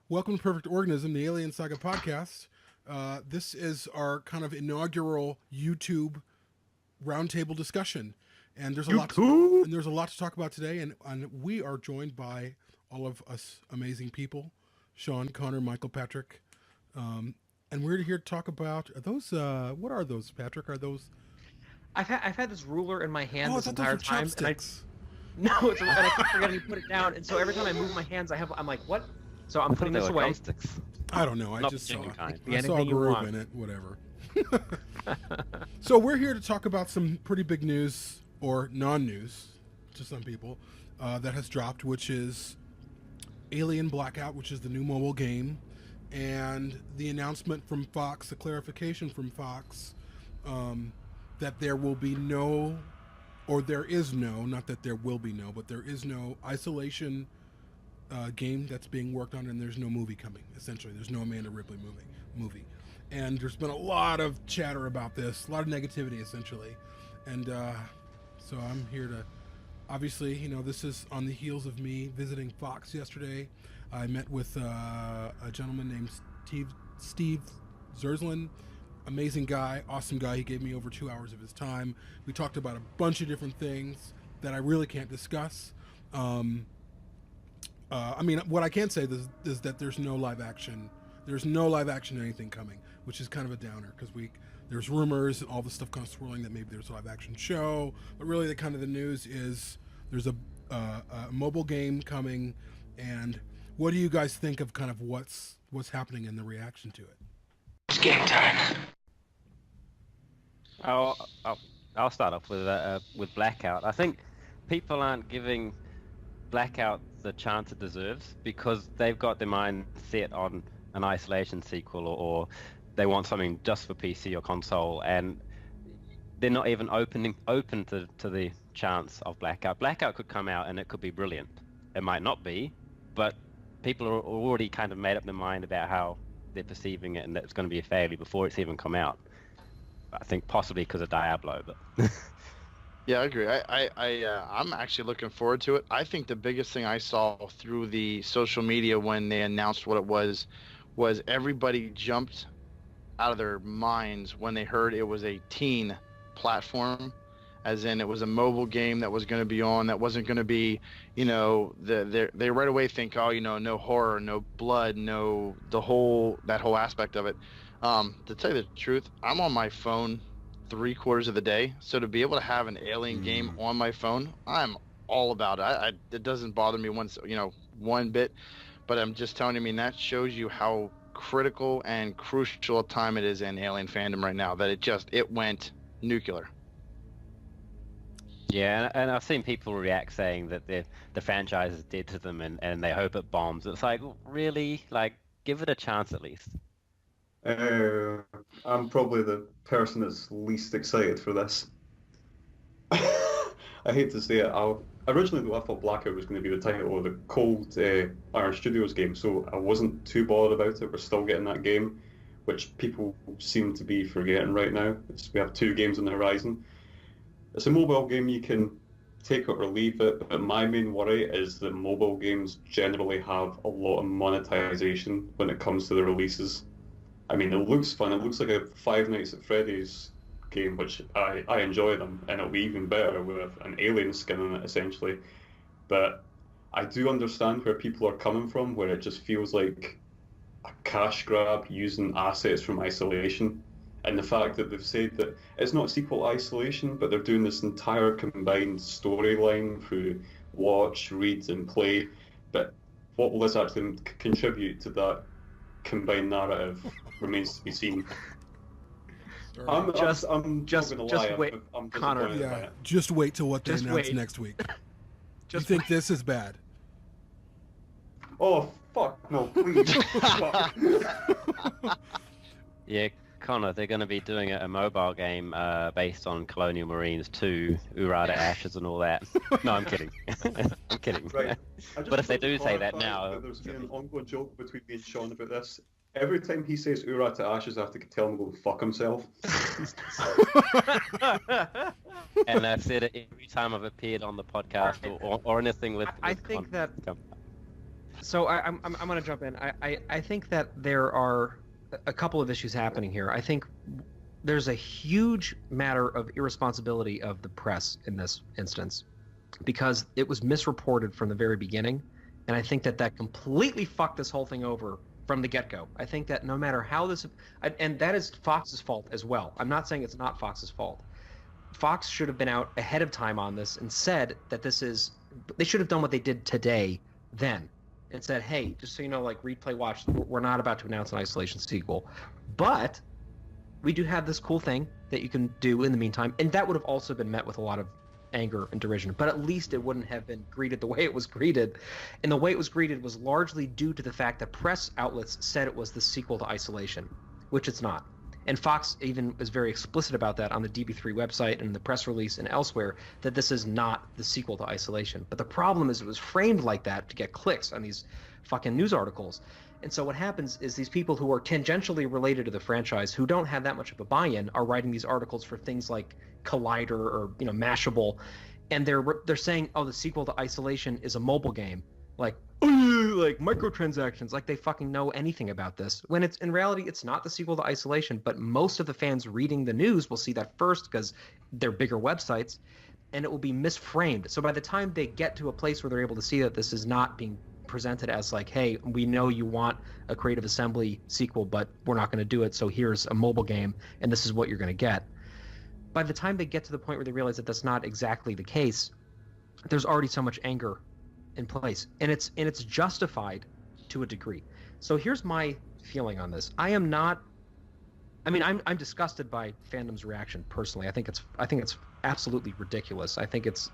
Welcome to Perfect Organism, the Alien Saga podcast. This is our kind of inaugural YouTube roundtable discussion, and YouTube. there's a lot to talk about today. And we are joined by all of us amazing people: Shaun, Conar, Mykal, Patrick, and we're here to talk about are those. What are those, Patrick? Are those? I've had this ruler in my hand Oh, I this thought those were entire time, and I chopsticks. no, and I keep forgetting to put it down, and so every time I move my hands, I'm like, what? So I'm I thought putting they this were away. drumsticks. I don't know. I Not just the saw. genuine kind. Be I saw a anything you groove want. in it. Whatever. So we're here to talk about some pretty big news or non-news to some people that has dropped, which is Alien Blackout, which is the new mobile game, and the announcement from Fox, the clarification from Fox, that there will be no, or there is no, not that there will be no, but there is no isolation game that's being worked on, and there's no movie coming. Essentially, there's no Amanda Ripley movie, and there's been a lot of chatter about this, a lot of negativity, essentially, and so I'm here to. Obviously, this is on the heels of me visiting Fox yesterday. I met with a gentleman named Steve Zerzlin. Amazing guy, awesome guy. He gave me over 2 hours of his time. We talked about a bunch of different things that I really can't discuss. I mean, what I can say is that there's no live action. There's no live action anything coming, which is kind of a downer because there's rumors and all the stuff kind of swirling that maybe there's a live action show, but really the news is there's a mobile game coming. And what do you guys think of kind of what's happening in the reaction to it? It's game time. I'll start off with Blackout. I think people aren't giving Blackout the chance it deserves because they've got their mind set on an isolation sequel or they want something just for PC or console, and they're not even open to the chance of Blackout. Blackout could come out and it could be brilliant. It might not be, but people are already kind of made up their mind about how they're perceiving it and that it's going to be a failure before it's even come out. I think possibly because of Diablo, but Yeah, I agree. I'm actually looking forward to it. I think the biggest thing I saw through the social media when they announced what it was everybody jumped out of their minds when they heard it was a teen platform, as in it was a mobile game that was going to be on, that wasn't going to be, they right away think, oh, no horror, no blood, no that whole aspect of it. To tell you the truth, I'm on my phone 3/4 of the day, so to be able to have an alien game on my phone, I'm all about it. It doesn't bother me one bit, but I'm just telling you, I mean, that shows you how critical and crucial a time it is in alien fandom right now, that it went nuclear. yeah, and I've seen people react saying that the franchise is dead to them and they hope it bombs. It's like, really? Like, give it a chance at least. Uh, I'm probably the person that's least excited for this. I hate to say it. Originally, though, I thought Blackout was going to be the title of the Cold Iron Studios game, so I wasn't too bothered about it. We're still getting that game, which people seem to be forgetting right now. We have two games on the horizon. It's a mobile game, you can take it or leave it, but my main worry is that mobile games generally have a lot of monetization when it comes to the releases. I mean, it looks fun. It looks like a Five Nights at Freddy's game, which I enjoy them, and it'll be even better with an alien skin in it, essentially. But I do understand where people are coming from, where it just feels like a cash grab using assets from Isolation. And the fact that they've said that it's not sequel Isolation, but they're doing this entire combined storyline through watch, read, and play. But what will this actually contribute to that combined narrative remains to be seen. I'm Just not gonna lie, wait, I'm Connor. disappointed by Yeah, it. just wait till what they Just announce wait. next week. You Just think this is bad? Oh fuck no, please. Fuck. Yeah, Connor, they're going to be doing a mobile game based on Colonial Marines 2, Urada Ashes and all that. No, I'm kidding. I'm kidding. Right. I just But if they want to do say that clarify now... that there's been an ongoing joke between me and Shaun about this. Every time he says Ura to Ashes, I have to tell him to go fuck himself. And I've said it every time I've appeared on the podcast or anything with I think Connor. So I'm going to jump in. I think that there are a couple of issues happening here. I think there's a huge matter of irresponsibility of the press in this instance, because it was misreported from the very beginning, and I think that completely fucked this whole thing over from the get-go. I think that no matter how this, and that is Fox's fault as well. I'm not saying it's not Fox's fault. Fox should have been out ahead of time on this and said that they should have done what they did today then, and said, hey, just so you know, like, read, play, watch, we're not about to announce an Isolation sequel, but we do have this cool thing that you can do in the meantime. And that would have also been met with a lot of anger and derision, but at least it wouldn't have been greeted the way it was greeted. And the way it was greeted was largely due to the fact that press outlets said it was the sequel to Isolation, which it's not. And Fox even was very explicit about that on the DB3 website and the press release and elsewhere, that this is not the sequel to Isolation. But the problem is it was framed like that to get clicks on these fucking news articles. And so what happens is these people who are tangentially related to the franchise, who don't have that much of a buy-in, are writing these articles for things like Collider or, you know, Mashable, and they're saying, oh, the sequel to Isolation is a mobile game, like microtransactions, like they fucking know anything about this, when it's in reality it's not the sequel to Isolation. But most of the fans reading the news will see that first because they're bigger websites, and it will be misframed. So by the time they get to a place where they're able to see that this is not being presented as like, hey, we know you want a Creative Assembly sequel, but we're not going to do it, so here's a mobile game and this is what you're going to get. By the time they get to the point where they realize that that's not exactly the case, there's already so much anger in place, and it's justified to a degree. So here's my feeling on this. I'm disgusted by fandom's reaction personally. I think it's absolutely ridiculous. I think it's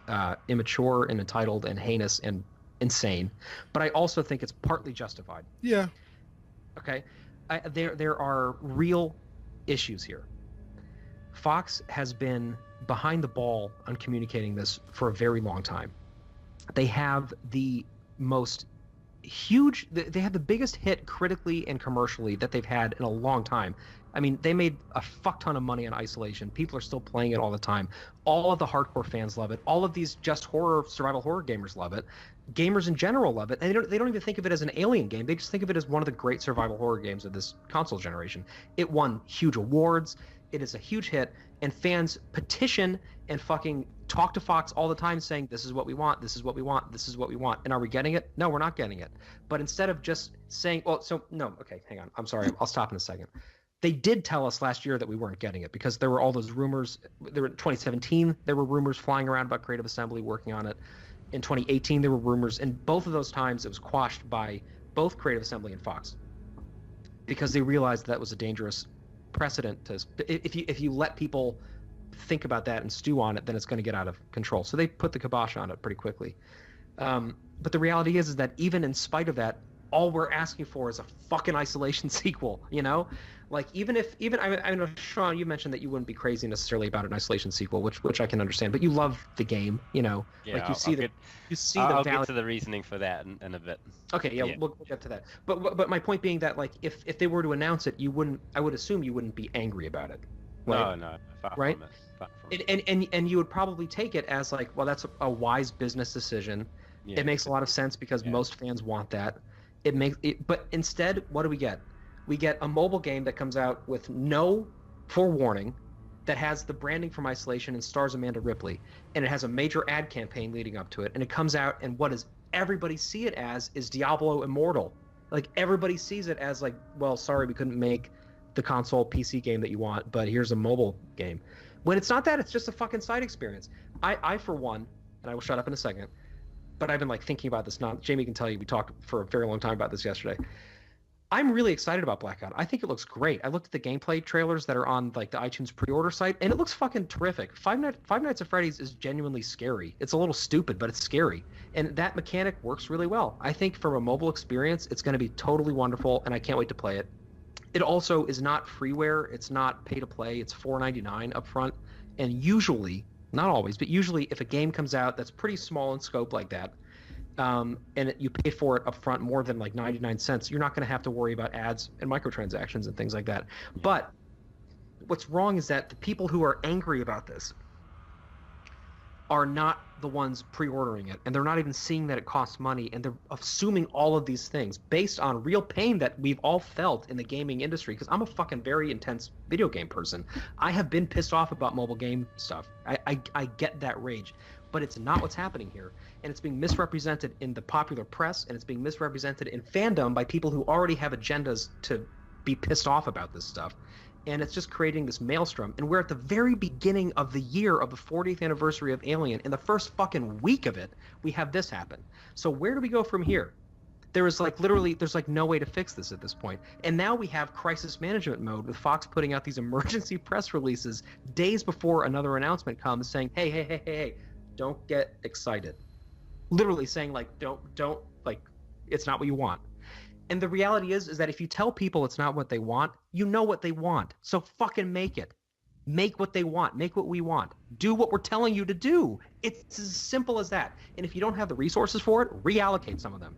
immature and entitled and heinous and insane, but I also think it's partly justified. Yeah. Okay. There are real issues here. Fox has been behind the ball on communicating this for a very long time. They have the most huge, they have the biggest hit critically and commercially that they've had in a long time. I mean, they made a fuck ton of money on Isolation. People are still playing it all the time. All of the hardcore fans love it. All of these just survival horror gamers love it. Gamers in general love it. And they don't even think of it as an Alien game. They just think of it as one of the great survival horror games of this console generation. It won huge awards. It is a huge hit, and fans petition and fucking talk to Fox all the time saying, this is what we want, this is what we want, this is what we want. And are we getting it? No, we're not getting it. But instead of just saying, hang on. I'm sorry. I'll stop in a second. They did tell us last year that we weren't getting it, because there were all those rumors. There were 2017, there were rumors flying around about Creative Assembly working on it. In 2018, there were rumors, and both of those times it was quashed by both Creative Assembly and Fox, because they realized that was a dangerous precedent to, if you let people think about that and stew on it, then it's going to get out of control. So they put the kibosh on it pretty quickly. But the reality is that even in spite of that, all we're asking for is a fucking Isolation sequel, you know? Like, I know, Shaun, you mentioned that you wouldn't be crazy necessarily about an Isolation sequel, which I can understand, but you love the game, you know? Yeah, like, I'll get to the reasoning for that in a bit. Okay, yeah. We'll get to that. But my point being that, like, if they were to announce it, I would assume you wouldn't be angry about it. Right? No, far right? from it. Far from it. And you would probably take it as like, well, that's a wise business decision. Yeah. It makes a lot of sense because most fans want that. But instead, what do we get? We get a mobile game that comes out with no forewarning, that has the branding from Isolation and stars Amanda Ripley, and it has a major ad campaign leading up to it, and it comes out, and what does everybody see it as is Diablo Immortal. Like, everybody sees it as like, well, sorry, we couldn't make the console PC game that you want, but here's a mobile game. When it's not that, it's just a fucking side experience. I for one, and I will shut up in a second, but I've been like thinking about this now. Jamie can tell you, we talked for a very long time about this yesterday. I'm really excited about Blackout. I think it looks great. I looked at the gameplay trailers that are on like the iTunes pre-order site, and it looks fucking terrific. Five Nights at Freddy's is genuinely scary. It's a little stupid, but it's scary. And that mechanic works really well. I think from a mobile experience, it's going to be totally wonderful, and I can't wait to play it. It also is not freeware. It's not pay to play. It's $4.99 up front. And usually, not always, but usually if a game comes out that's pretty small in scope like that, and you pay for it up front more than like 99 cents, you're not going to have to worry about ads and microtransactions and things like that. But what's wrong is that the people who are angry about this are not the ones pre-ordering it, and they're not even seeing that it costs money, and they're assuming all of these things based on real pain that we've all felt in the gaming industry. Because I'm a fucking very intense video game person. I have been pissed off about mobile game stuff. I get that rage, but it's not what's happening here, and it's being misrepresented in the popular press, and it's being misrepresented in fandom by people who already have agendas to be pissed off about this stuff. And it's just creating this maelstrom. And we're at the very beginning of the year of the 40th anniversary of Alien. In the first fucking week of it, we have this happen. So where do we go from here? There's no way to fix this at this point. And now we have crisis management mode with Fox putting out these emergency press releases days before another announcement comes saying, hey, don't get excited. Literally saying, like, don't, like, it's not what you want. And the reality is that if you tell people it's not what they want, you know what they want. So fucking make it. Make what they want. Make what we want. Do what we're telling you to do. It's as simple as that. And if you don't have the resources for it, reallocate some of them.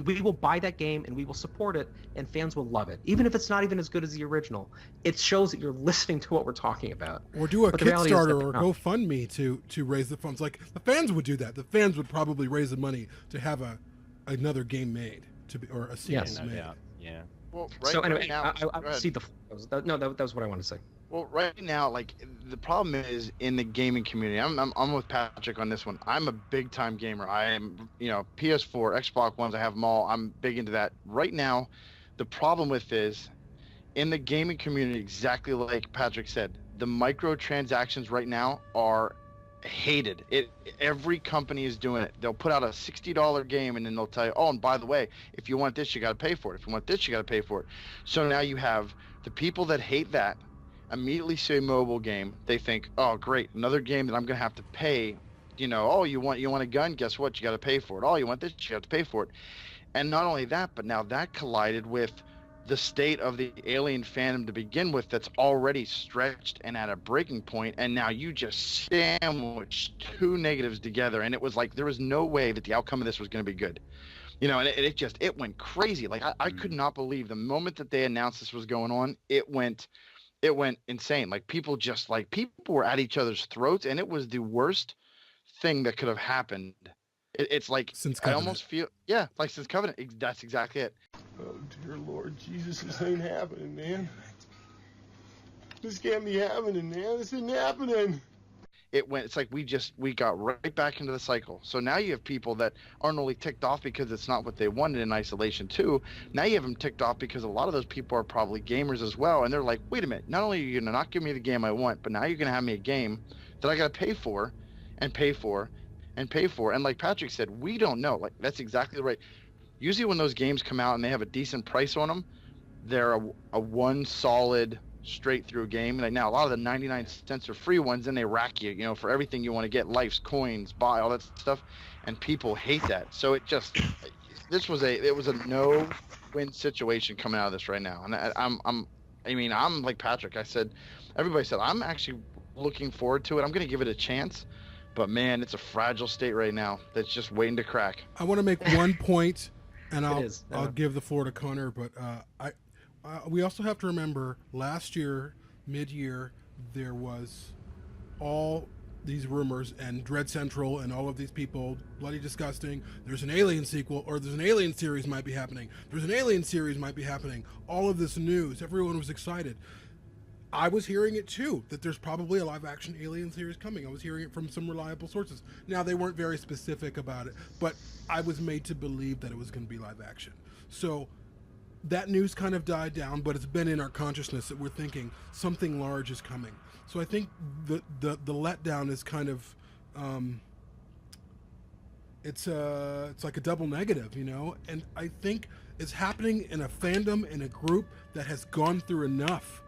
We will buy that game and we will support it, and fans will love it. Even if it's not even as good as the original, it shows that you're listening to what we're talking about. Or do a Kickstarter or GoFundMe to raise the funds. Like, the fans would do that. The fans would probably raise the money to have another game made. Or a sequel made. doubt. Yeah. Well, so anyway, now, I see that was what I wanted to say. Well, right now, like, the problem is in the gaming community. I'm with Patrick on this one. I'm a big time gamer. I am, PS4, Xbox Ones. I have them all. I'm big into that. Right now, the problem with is in the gaming community, exactly like Patrick said, the microtransactions right now are hated. Every company is doing it. They'll put out a $60 game and then they'll tell you, oh, and by the way, if you want this, you got to pay for it. If you want this, you got to pay for it. So now you have the people that hate that immediately see a mobile game. They think, oh, great, another game that I'm going to have to pay. Oh, you want a gun? Guess what? You got to pay for it. Oh, you want this? You have to pay for it. And not only that, but now that collided with the state of the Alien fandom to begin with, that's already stretched and at a breaking point, and now you just sandwich two negatives together, and it was like there was no way that the outcome of this was going to be good, and it went crazy. Like I could not believe the moment that they announced this was going on. It went insane. Like people were at each other's throats, and it was the worst thing that could have happened. It's like since Covenant. I almost feel like since Covenant. That's exactly it. Oh, dear Lord Jesus, this ain't happening, man. This can't be happening, man. This isn't happening. It's like we got right back into the cycle. So now you have people that aren't only ticked off because it's not what they wanted in isolation too. Now you have them ticked off because a lot of those people are probably gamers as well. And they're like, wait a minute, not only are you going to not give me the game I want, but now you're going to have me a game that I got to pay for and pay for and pay for. And like Patrick said, we don't know. Like, that's exactly right. Usually when those games come out and they have a decent price on them, they're a one solid straight through game. Like now, a lot of the 99 cents are free ones, and they rack you, for everything you want to get, lives, coins, buy, all that stuff, and people hate that. So it was a no win situation coming out of this right now. And I'm like Patrick. Everybody said I'm actually looking forward to it. I'm going to give it a chance. But man, it's a fragile state right now that's just waiting to crack. I want to make one point, and I'll give the floor to Conar. But we also have to remember last year, mid-year, there was all these rumors and Dread Central and all of these people, bloody disgusting. There's an Alien sequel, or there's an Alien series might be happening. There's an Alien series might be happening. All of this news, everyone was excited. I was hearing it too, that there's probably a live-action Alien series coming. I was hearing it from some reliable sources. Now, they weren't very specific about it, but I was made to believe that it was going to be live-action. So that news kind of died down, but it's been in our consciousness that we're thinking something large is coming. So I think the letdown is kind of, it's like a double negative, And I think it's happening in a fandom, in a group that has gone through enough.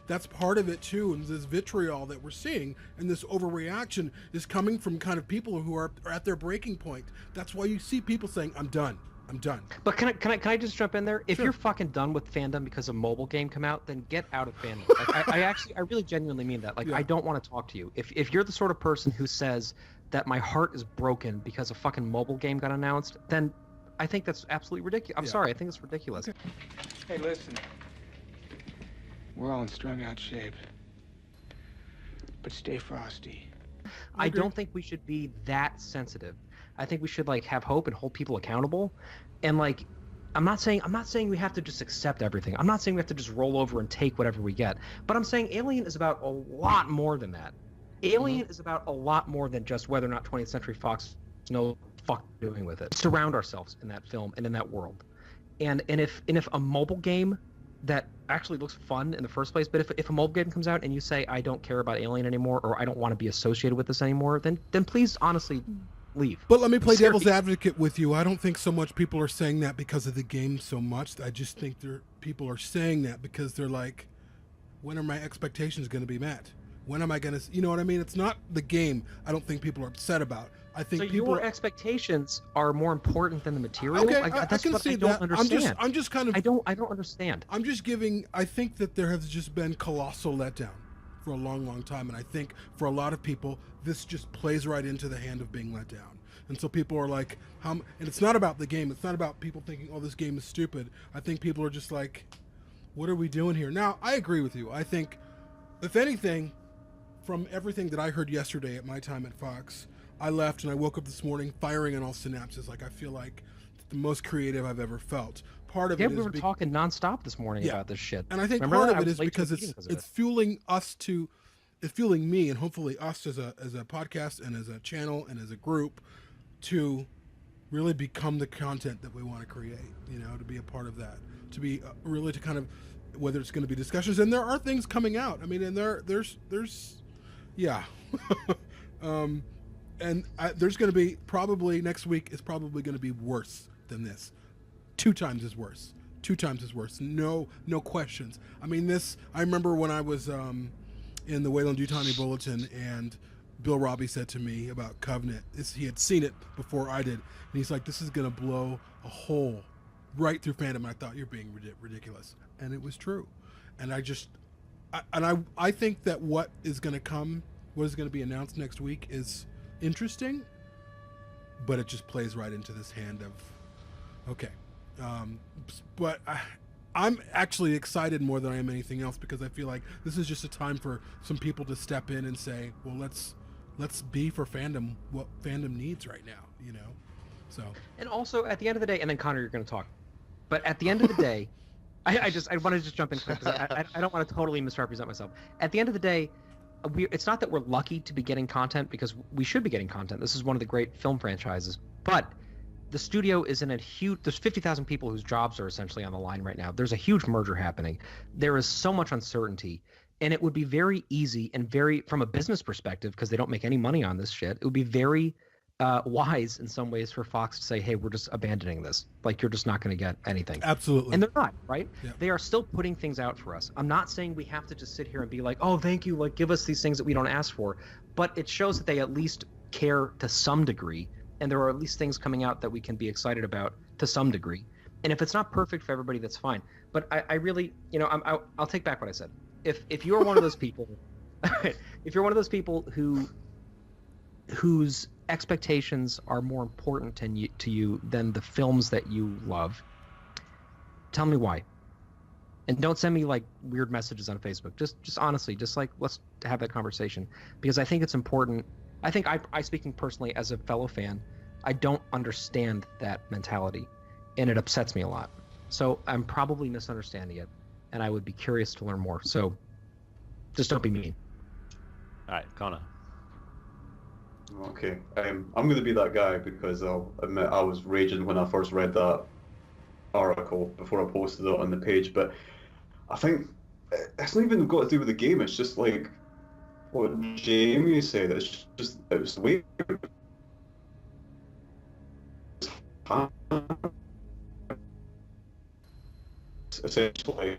That's part of it too, and this vitriol that we're seeing and this overreaction is coming from kind of people who are at their breaking point. That's why you see people saying, I'm done. But can I just jump in there? If Sure. You're fucking done with fandom because a mobile game come out, then get out of fandom. I really genuinely mean that. Like, Yeah. I don't want to talk to you. If you're the sort of person who says that my heart is broken because a fucking mobile game got announced, then I think that's absolutely ridiculous. I'm sorry, I think it's ridiculous. Okay. Hey, listen. We're all in strung out shape. But stay frosty. I agree. don't think we should be that sensitive. I think we should like have hope and hold people accountable. And like, I'm not saying we have to just accept everything. I'm not saying we have to just roll over and take whatever we get. But I'm saying Alien is about a lot more than that. Alien is about a lot more than just whether or not 20th Century Fox knows what the fuck they're doing with it. Surround ourselves in that film and in that world. And if a mobile game that actually looks fun in the first place, but if a mobile game comes out and you say I don't care about Alien anymore or I don't want to be associated with this anymore, then please honestly leave. But let me play Seriously. devil's advocate with you. I don't think so much people are saying that because of the game so much. I just think people are saying that because they're like, when are my expectations going to be met? When am I going to, you know what I mean? It's not the game I don't think people are upset about. I think So people your expectations are more important than the material? Okay, That's I can what see I don't that. understand. I'm just kind of I don't understand. I'm just giving. I think that there has just been colossal letdown for a long, long time, and I think for a lot of people, this just plays right into the hand of being let down. And so people are like, and it's not about the game. It's not about people thinking, oh, this game is stupid. I think people are just like, what are we doing here? Now, I agree with you. I think, if anything, from everything that I heard yesterday at my time at Fox, I left and I woke up this morning firing on all synapses. Like, I feel like the most creative I've ever felt. Part of it we is were talking nonstop this morning about this shit. and I think Remember part that? of I it was is late to because a meeting of it's it. fueling us to, it's fueling me and hopefully us as a podcast and as a channel and as a group to really become the content that we want to create. You know, to be a part of that, to be really to kind of, whether it's going to be discussions, and there are things coming out. I mean, and there's yeah. And there's going to be, probably next week is probably going to be worse than this. 2 times as worse. 2 times as worse. No questions. I mean, I remember when I was in the Wayland-Yutani Bulletin and Bill Robbie said to me about Covenant, he had seen it before I did, and he's like, this is going to blow a hole right through fandom. And I thought, you're being ridiculous. And it was true. And I think that what is going to be announced next week is interesting, but it just plays right into this hand of, okay. But I'm actually excited more than I am anything else, because I feel like this is just a time for some people to step in and say, well, let's be for fandom what fandom needs right now, you know? So. And also, at the end of the day, and then Connor, you're going to talk, but at the end of the day, I want to just jump in quick, because I don't want to totally misrepresent myself. At the end of the day, it's not that we're lucky to be getting content, because we should be getting content. This is one of the great film franchises, but the studio is in there's 50,000 people whose jobs are essentially on the line right now. There's a huge merger happening. There is so much uncertainty, and it would be very easy and very, from a business perspective, because they don't make any money on this shit, it would be very wise in some ways for Fox to say, hey, we're just abandoning this. Like, you're just not going to get anything. Absolutely. And they're not, right? Yeah. They are still putting things out for us. I'm not saying we have to just sit here and be like, oh, thank you, like, give us these things that we don't ask for. But it shows that they at least care to some degree, and there are at least things coming out that we can be excited about to some degree. And if it's not perfect for everybody, that's fine. But I really, you know, I'll take back what I said. If you're one of those people, if you're one of those people whose expectations are more important to you than the films that you love, tell me why. And don't send me like weird messages on Facebook. Just honestly, just like, let's have that conversation, because I think it's important. I think I speaking personally as a fellow fan, I don't understand that mentality, and it upsets me a lot. So I'm probably misunderstanding it, and I would be curious to learn more. So just don't be mean. All right, Connor. Okay, I'm going to be that guy, because I'll admit I was raging when I first read that article before I posted it on the page. But I think it's not even got to do with the game. It's just like what Jamie said. It's the way. Essentially,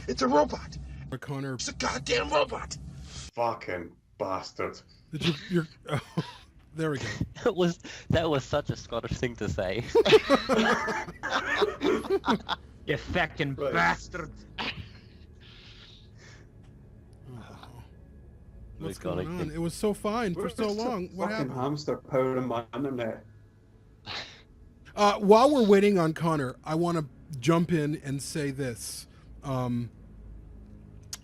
It's a robot. Connor, It's a goddamn robot. fucking bastard. oh, there we go. That was such a Scottish thing to say. You fucking Right. bastard. What's We've got going it. on? It was so fine for so long. What Fucking happened? hamster powering my internet. While we're waiting on Connor, I want to jump in and say this.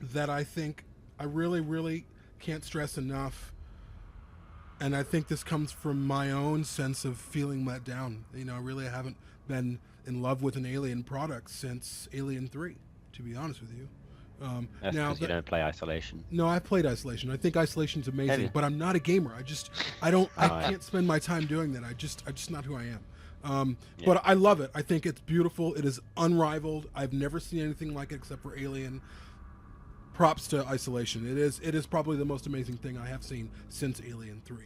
that I think I really, really can't stress enough. And I think this comes from my own sense of feeling let down. Really, I haven't been in love with an Alien product since Alien 3, to be honest with you. That's because you don't play Isolation. No, I've played Isolation. I think Isolation's amazing, but I'm not a gamer. I can't spend my time doing that. I'm just not who I am. But I love it. I think it's beautiful. It is unrivaled. I've never seen anything like it except for Alien. Props to Isolation. It is probably the most amazing thing I have seen since Alien 3.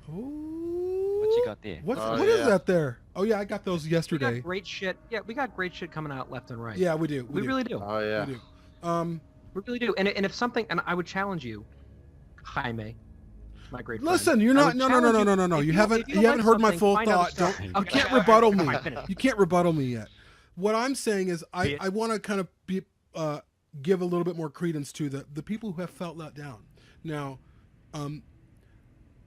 What you got there? What is that there? Oh yeah, I got those yesterday. We got great shit. Yeah, we got great shit coming out left and right. Yeah, we do. We really do. Oh yeah. We do. We really do. And if something, and I would challenge you, Jaime, my great friend. Listen, you're not. No. You haven't heard my full thought. You can't rebuttal me. You can't rebuttal me yet. What I'm saying is, I want to kind of give a little bit more credence to the people who have felt let down. Now,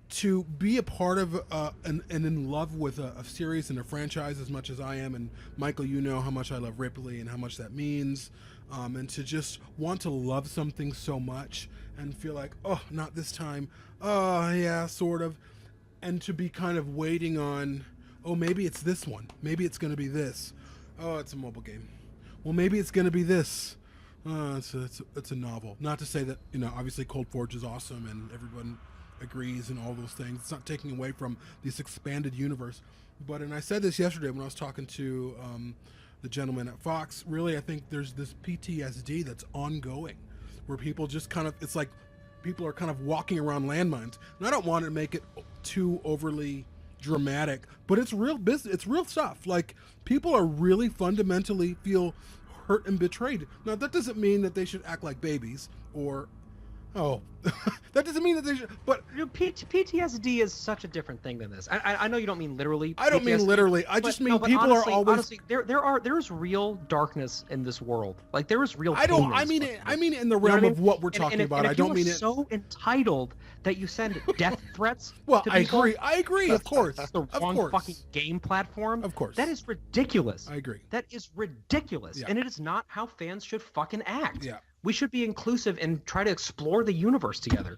to be a part of and in love with a series and a franchise as much as I am, and Michael, you know how much I love Ripley and how much that means, and to just want to love something so much and feel like, oh, not this time, oh yeah, sort of, and to be kind of waiting on, oh, maybe it's this one, maybe it's going to be this, oh, it's a mobile game, well, maybe it's going to be this. It's a novel. Not to say that, obviously Cold Forge is awesome and everyone agrees and all those things. It's not taking away from this expanded universe. But, and I said this yesterday when I was talking to the gentleman at Fox, really I think there's this PTSD that's ongoing where people just kind of, it's like people are kind of walking around landmines. And I don't want to make it too overly dramatic, but it's real business. It's real stuff. Like, people are really fundamentally feel hurt and betrayed. Now, that doesn't mean that they should act like babies or, that doesn't mean that they should, but PTSD is such a different thing than this. I know you don't mean literally. I don't mean literally. I just mean people honestly, are always. Honestly, there's real darkness in this world. Like, there is real. I mean it in the realm of what we're talking about. I don't mean it. So entitled that you send death threats. Well, to I people, agree. I agree. Of course. That's the wrong fucking game platform. Of course. That is ridiculous. I agree. That is ridiculous, and it is not how fans should fucking act. Yeah. We should be inclusive and try to explore the universe together.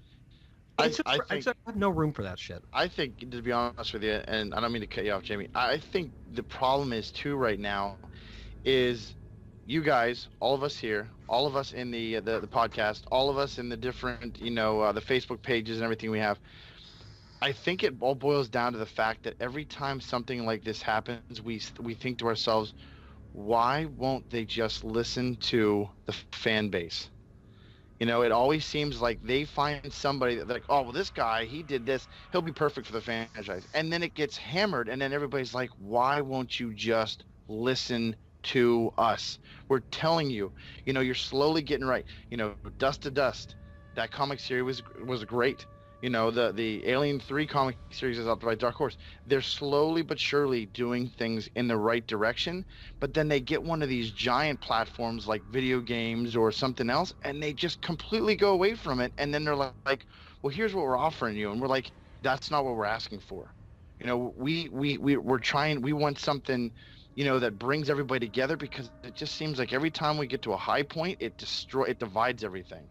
I have no room for that shit. I think, to be honest with you, and I don't mean to cut you off, Jamie, I think the problem is, too, right now, is you guys, all of us here, all of us in the podcast, all of us in the different, the Facebook pages and everything we have, I think it all boils down to the fact that every time something like this happens, we think to ourselves, why won't they just listen to the fan base? It always seems like they find somebody that, like, oh, well, this guy, he did this, he'll be perfect for the franchise. And then it gets hammered, and then everybody's like, why won't you just listen to us? We're telling you, you're slowly getting right. Dust to Dust, that comic series was great. The Alien 3 comic series is out by Dark Horse. They're slowly but surely doing things in the right direction, but then they get one of these giant platforms like video games or something else, and they just completely go away from it, and then they're like, well, here's what we're offering you. And we're like, that's not what we're asking for. We're trying, we want something, that brings everybody together, because it just seems like every time we get to a high point, it divides everything.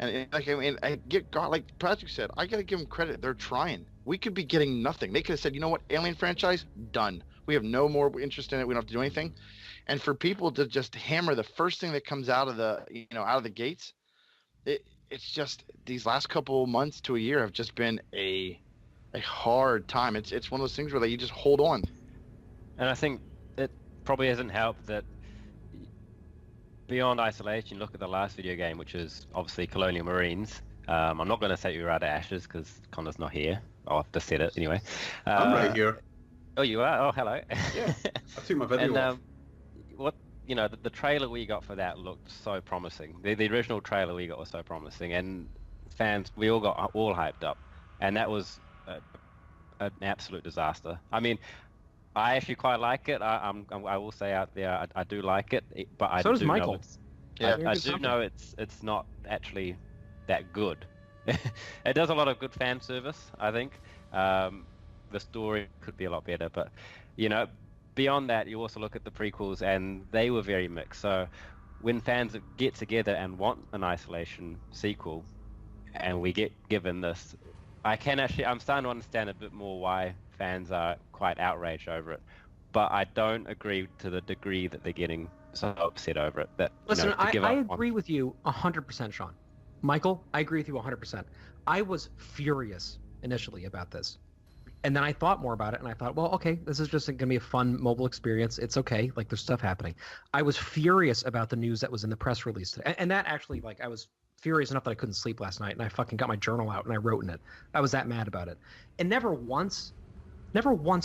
And I get God, like Patrick said, I gotta give them credit. They're trying. We could be getting nothing. They could have said, you know what, Alien franchise, done. We have no more interest in it. We don't have to do anything. And for people to just hammer the first thing that comes out of the gates, it's just, these last couple months to a year have just been a hard time. It's one of those things where you just hold on. And I think it probably hasn't helped that beyond Isolation, look at the last video game, which is obviously Colonial Marines. I'm not going to say you were out of ashes because Connor's not here. I've just said it anyway. I'm right here. Oh, you are? Oh, hello. Yeah, I took my video off. The trailer we got for that looked so promising. The original trailer we got was so promising, and fans, we all got all hyped up, and that was an absolute disaster. I mean, I actually quite like it. I will say out there, I do like it, but I so does do Michael. know I do know it's not actually that good. It does a lot of good fan service, I think. The story could be a lot better, but beyond that, you also look at the prequels, and they were very mixed. So when fans get together and want an Isolation sequel, and we get given this, I'm starting to understand a bit more why fans are quite outraged over it, but I don't agree to the degree that they're getting so upset over it. That Listen, to give I up agree with you 100%, Shaun. Michael, I agree with you 100%. I was furious initially about this. And then I thought more about it, and I thought, well, okay, this is just going to be a fun mobile experience. It's okay. Like, there's stuff happening. I was furious about the news that was in the press release today. And that actually, like, I was furious enough that I couldn't sleep last night, and I fucking got my journal out, and I wrote in it. I was that mad about it. And never once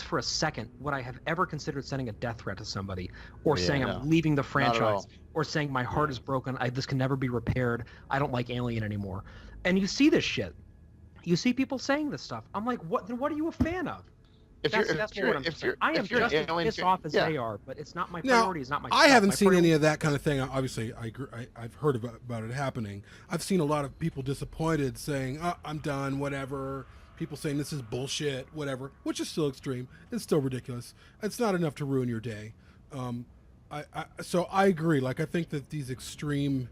for a second would I have ever considered sending a death threat to somebody, or saying I'm leaving the franchise, or saying my heart is broken, this can never be repaired, I don't like Alien anymore. And you see this shit. You see people saying this stuff. I'm like, what? Then what are you a fan of? That's what I'm saying. I am just as pissed off as they are, but it's not my priority. It's not my. I haven't seen any of that kind of thing. Obviously, I've heard about it happening. I've seen a lot of people disappointed, saying, "I'm done," whatever. People saying this is bullshit, whatever, which is still extreme. It's still ridiculous. It's not enough to ruin your day. So I agree. Like, I think that these extreme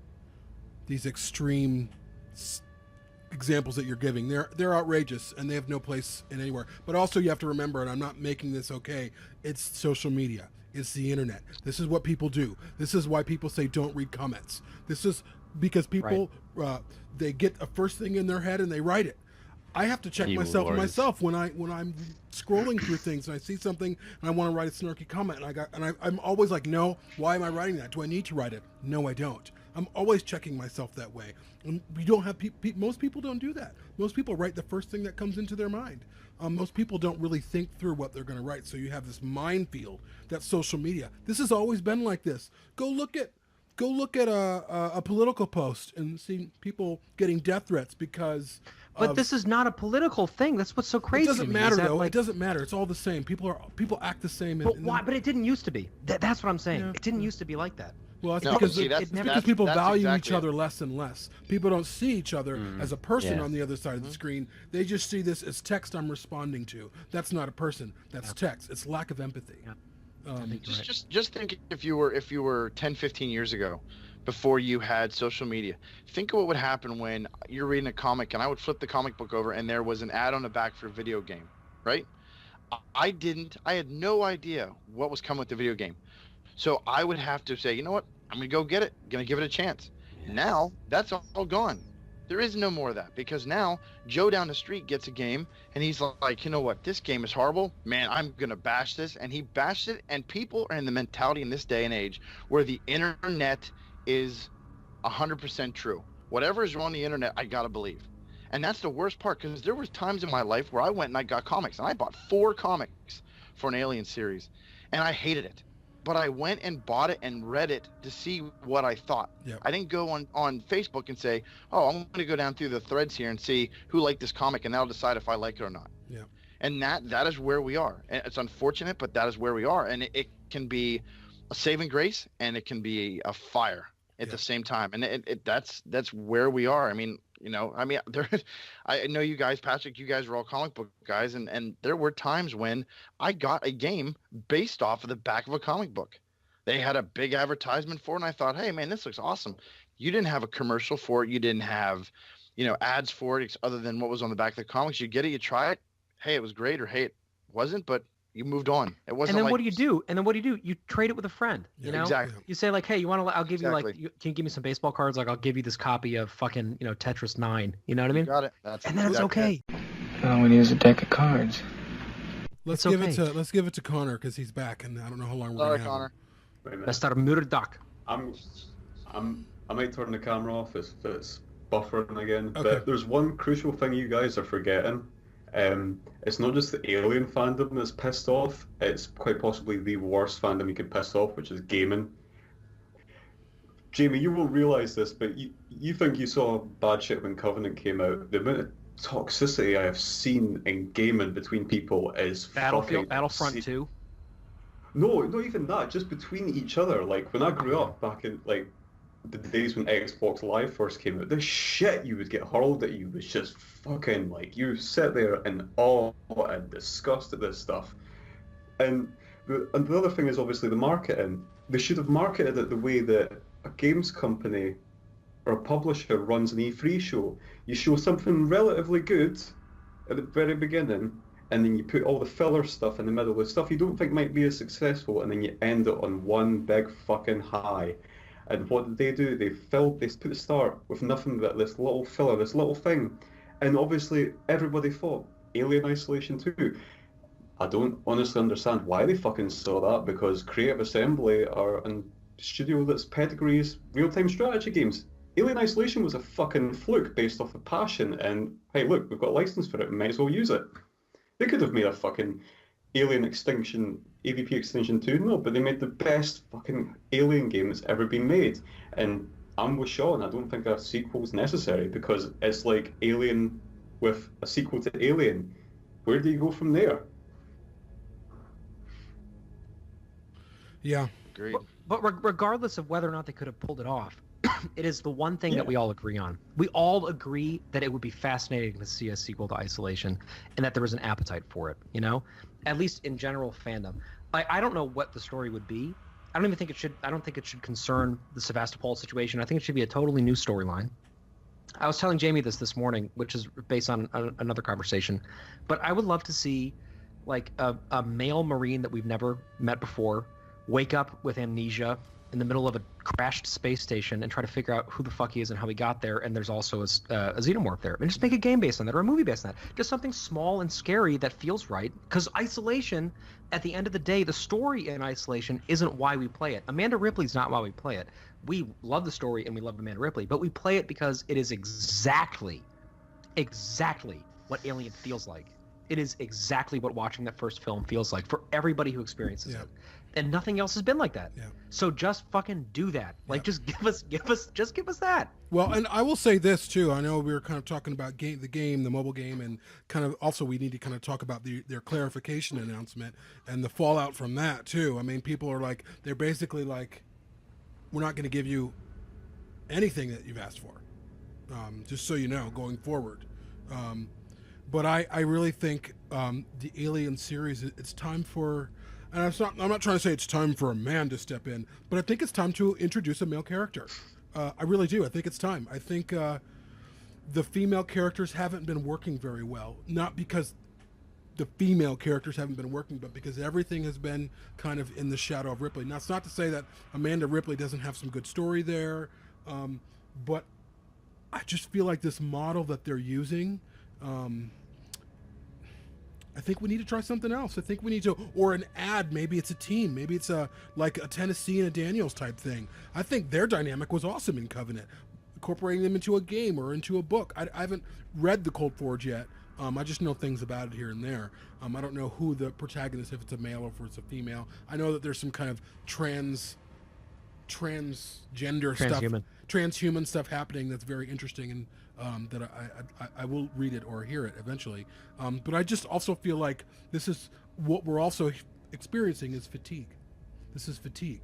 examples that you're giving, they're outrageous, and they have no place in anywhere. But also, you have to remember, and I'm not making this okay, it's social media, it's the internet. This is what people do. This is why people say don't read comments. This is because people they get a first thing in their head and they write it. I have to check myself when I'm scrolling through things and I see something and I want to write a snarky comment, and I'm always like, no, why am I writing that? Do I need to write it? No, I don't. I'm always checking myself that way. And we don't have most people don't do that. Most people write the first thing that comes into their mind. Most people don't really think through what they're going to write. So you have this minefield that's social media. This has always been like this. Go look at a political post and see people getting death threats because. But this is not a political thing. That's what's so crazy. It doesn't matter though. Like, it doesn't matter. It's all the same. People act the same. But why? But it didn't used to be. That's what I'm saying. Yeah. It didn't used to be like that. Well, it's because people value each other less and less. People don't see each other as a person on the other side of the screen. They just see this as text I'm responding to. That's not a person. That's text. It's lack of empathy. Yeah. Just think if you were 10, 15 years ago, before you had social media. Think of what would happen when you're reading a comic and I would flip the comic book over and there was an ad on the back for a video game, right? I had no idea what was coming with the video game. So I would have to say, you know what? I'm going to go get it. I'm going to give it a chance. Yes. Now, that's all gone. There is no more of that because now Joe down the street gets a game and he's like, you know what? This game is horrible. Man, I'm going to bash this. And he bashed it. And people are in the mentality in this day and age where the internet is 100% true. Whatever is on the internet, I got to believe. And that's the worst part because there was times in my life where I went and I got comics. And I bought 4 comics for an Alien series. And I hated it. But I went and bought it and read it to see what I thought. Yep. I didn't go on Facebook and say, oh, I'm going to go down through the threads here and see who liked this comic, and that'll decide if I like it or not. Yep. And that is where we are. And it's unfortunate, but that is where we are. And it can be a saving grace, and it can be a fire at the same time. And that's where we are. I mean, I know you guys, Patrick, you guys are all comic book guys, and there were times when I got a game based off of the back of a comic book. They had a big advertisement for it, and I thought, hey, man, this looks awesome. You didn't have a commercial for it. You didn't have, ads for it other than what was on the back of the comics. You get it, you try it. Hey, it was great, or hey, it wasn't, but you moved on. It wasn't. And then what do you do? You trade it with a friend. You know? Exactly. You say like, hey, you want to? I'll give you can you give me some baseball cards? Like, I'll give you this copy of fucking Tetris 9. You know what I mean? You got it. And then it's okay. All we need is a deck of cards. Let's give it to Conar because he's back, and I don't know how long we're gonna have him. Let's start a murdoch. I might turn the camera off if it's buffering again. Okay. But there's one crucial thing you guys are forgetting. It's not just the Alien fandom that's pissed off, it's quite possibly the worst fandom you could piss off, which is gaming. Jamie, you won't realise this, but you think you saw bad shit when Covenant came out. The amount of toxicity I have seen in gaming between people is Battlefront 2? No, not even that, just between each other. Like, when I grew up back in, like, the days when Xbox Live first came out, the shit you would get hurled at you was just fucking, like, you sit there in awe and disgust at this stuff. And the other thing is obviously the marketing. They should have marketed it the way that a games company or a publisher runs an E3 show, you show something relatively good at the very beginning, and then you put all the filler stuff in the middle, the stuff you don't think might be as successful, and then you end it on one big fucking high. And what did they do? They put the start with nothing but this little filler, this little thing. And obviously everybody thought Alien Isolation 2. I don't honestly understand why they fucking saw that, because Creative Assembly are a studio that's pedigree is real-time strategy games. Alien Isolation was a fucking fluke based off of passion, and hey, look, we've got a license for it, we might as well use it. They could have made a fucking Alien Extinction, AVP Extinction 2, no, but they made the best fucking Alien game that's ever been made. And I'm with Shaun, I don't think a sequel's necessary, because it's like Alien with a sequel to Alien. Where do you go from there? Yeah. Agreed. But regardless of whether or not they could have pulled it off, it is the one thing that we all agree on. We all agree that it would be fascinating to see a sequel to Isolation, and that there was an appetite for it, you know? At least in general fandom. I don't know what the story would be. I don't think it should concern the Sevastopol situation. I think it should be a totally new storyline. I was telling Jamie this morning, which is based on another conversation, but I would love to see like a male Marine that we've never met before wake up with amnesia in the middle of a crashed space station and try to figure out who the fuck he is and how he got there, and there's also a xenomorph there. And just make a game based on that, or a movie based on that. Just something small and scary that feels right. Because Isolation, at the end of the day, the story in Isolation isn't why we play it. Amanda Ripley's not why we play it. We love the story and we love Amanda Ripley, but we play it because it is exactly what Alien feels like. It is exactly what watching that first film feels like for everybody who experiences it. And nothing else has been like that. Yeah. So just fucking do that. Like, just give us that. Well, and I will say this too. I know we were kind of talking about the mobile game, and kind of also we need to kind of talk about their clarification announcement and the fallout from that too. I mean, people are like, they're basically like, we're not going to give you anything that you've asked for, just so you know, going forward. But I really think the Alien series, it's time for. And I'm not trying to say it's time for a man to step in, but I think it's time to introduce a male character. I really do. I think it's time. I think the female characters haven't been working very well. Not because the female characters haven't been working, but because everything has been kind of in the shadow of Ripley. Now, it's not to say that Amanda Ripley doesn't have some good story there, but I just feel like this model that they're using... I think we need to try something else. I think we need to, or an ad. Maybe it's a team. Maybe it's like a Tennessee and a Daniels type thing. I think their dynamic was awesome in Covenant, incorporating them into a game or into a book. I haven't read the Cold Forge yet. I just know things about it here and there. I don't know who the protagonist, if it's a male or if it's a female. I know that there's some kind of transgender transhuman stuff happening that's very interesting, and that I will read it or hear it eventually. But I just also feel like this is what we're also experiencing is fatigue. This is fatigue.